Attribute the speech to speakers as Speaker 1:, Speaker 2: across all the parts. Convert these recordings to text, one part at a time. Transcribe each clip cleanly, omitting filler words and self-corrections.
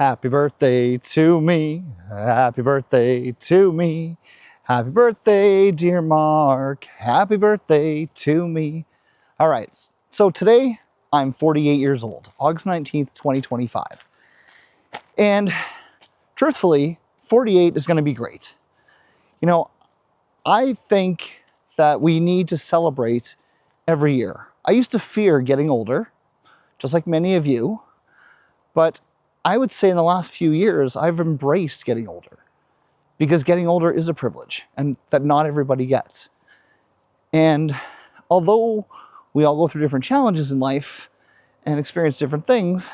Speaker 1: Happy birthday to me. Happy birthday to me. Happy birthday, dear Mark. Happy birthday to me. All right, so today I'm 48 years old, August 19th, 2025. And truthfully, 48 is going to be great. You know, I think that we need to celebrate every year. I used to fear getting older, just like many of you, but I would say in the last few years, I've embraced getting older because getting older is a privilege and that not everybody gets. And although we all go through different challenges in life and experience different things,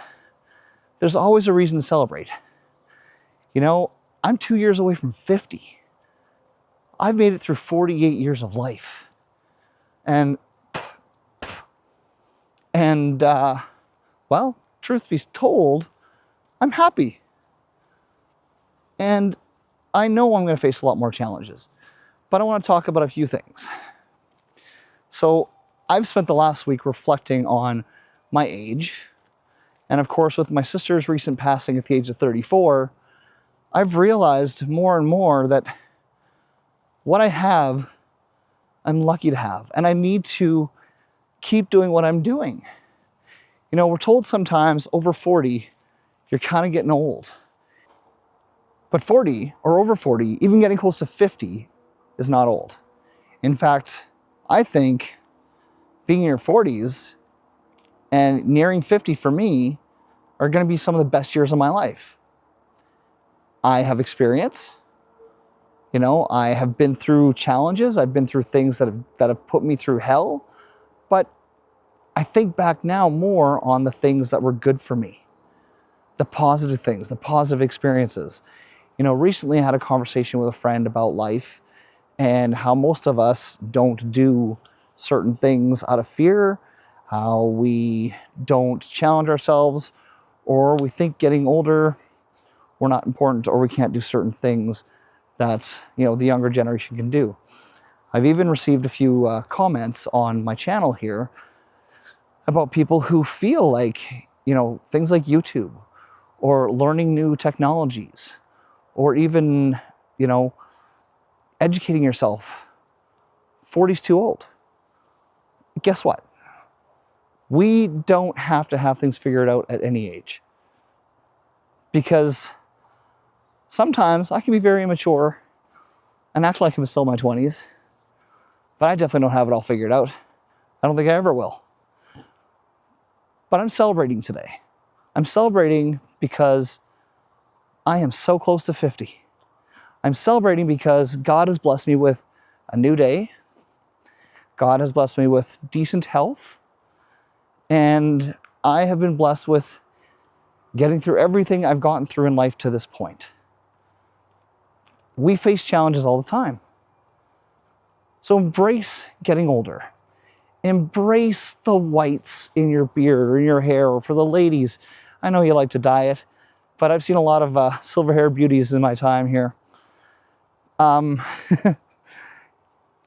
Speaker 1: there's always a reason to celebrate. You know, I'm 2 years away from 50. I've made it through 48 years of life. And well, truth be told, I'm happy. And I know I'm going to face a lot more challenges, but I want to talk about a few things. So I've spent the last week reflecting on my age. And of course, with my sister's recent passing at the age of 34, I've realized more and more that what I have, I'm lucky to have. And I need to keep doing what I'm doing. You know, we're told sometimes over 40, you're kind of getting old. But 40 or over 40, even getting close to 50 is not old. In fact, I think being in your 40s and nearing 50 for me are going to be some of the best years of my life. I have experience. You know, I have been through challenges. I've been through things that have put me through hell. But I think back now more on the things that were good for me. The positive things, the positive experiences. You know, recently I had a conversation with a friend about life and how most of us don't do certain things out of fear, how we don't challenge ourselves, or we think getting older, we're not important, or we can't do certain things that, you know, the younger generation can do. I've even received a few comments on my channel here about people who feel like, you know, things like YouTube or learning new technologies or even, you know, educating yourself. 40's too old. Guess what? We don't have to have things figured out at any age. Because sometimes I can be very immature and act like I'm still in my 20s, but I definitely don't have it all figured out. I don't think I ever will. But I'm celebrating today. I'm celebrating because I am so close to 50. I'm celebrating because God has blessed me with a new day. God has blessed me with decent health. And I have been blessed with getting through everything I've gotten through in life to this point. We face challenges all the time. So embrace getting older. Embrace the whites in your beard or in your hair, or for the ladies, I know you like to dye it, but I've seen a lot of silver hair beauties in my time here.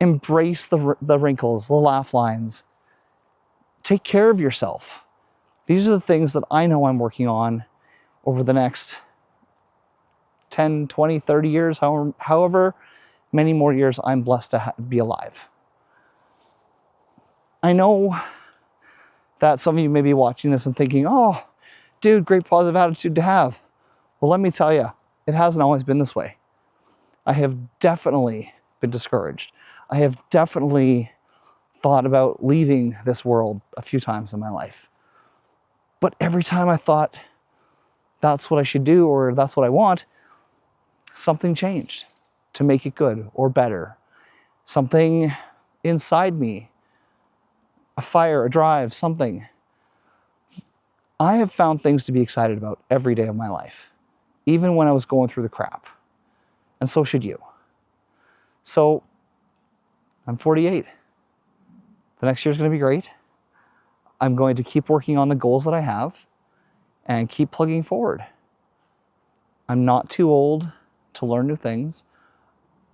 Speaker 1: Embrace the wrinkles, the laugh lines. Take care of yourself. These are the things that I know I'm working on over the next 10, 20, 30 years, however many more years I'm blessed to be alive. I know that some of you may be watching this and thinking, oh, dude, great positive attitude to have. Well, let me tell you, it hasn't always been this way. I have definitely been discouraged. I have definitely thought about leaving this world a few times in my life. But every time I thought that's what I should do or that's what I want, something changed to make it good or better. Something inside me, a fire, a drive, something. I have found things to be excited about every day of my life, even when I was going through the crap. And so should you. So I'm 48. The next year is going to be great. I'm going to keep working on the goals that I have and keep plugging forward. I'm not too old to learn new things.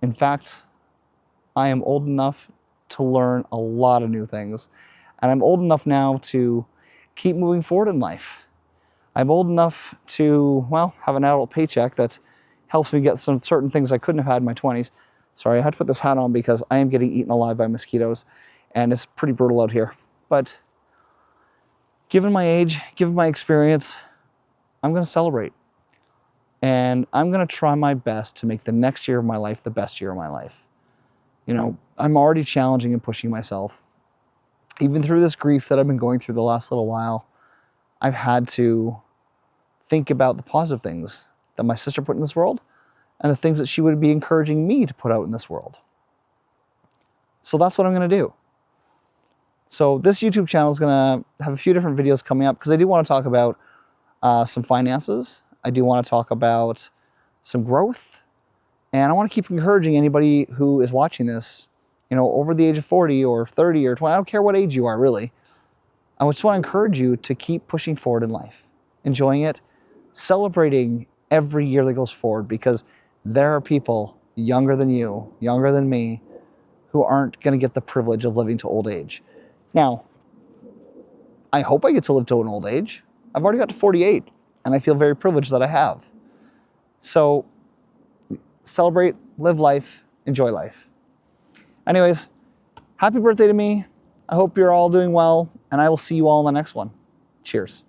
Speaker 1: In fact, I am old enough to learn a lot of new things. And I'm old enough now to keep moving forward in life. I'm old enough to, well, have an adult paycheck that helps me get some certain things I couldn't have had in my 20s. Sorry, I had to put this hat on because I am getting eaten alive by mosquitoes, and it's pretty brutal out here. But given my age, given my experience, I'm going to celebrate. And I'm going to try my best to make the next year of my life the best year of my life. You know, I'm already challenging and pushing myself. Even through this grief that I've been going through the last little while, I've had to think about the positive things that my sister put in this world and the things that she would be encouraging me to put out in this world. So that's what I'm going to do. So this YouTube channel is going to have a few different videos coming up because I do want to talk about some finances. I do want to talk about some growth. And I want to keep encouraging anybody who is watching this, you know, over the age of 40 or 30 or 20, I don't care what age you are really. I just want to encourage you to keep pushing forward in life, enjoying it, celebrating every year that goes forward, because there are people younger than you, younger than me, who aren't going to get the privilege of living to old age. Now, I hope I get to live to an old age. I've already got to 48, and I feel very privileged that I have. So celebrate, live life, enjoy life. Anyways, happy birthday to me. I hope you're all doing well, and I will see you all in the next one. Cheers.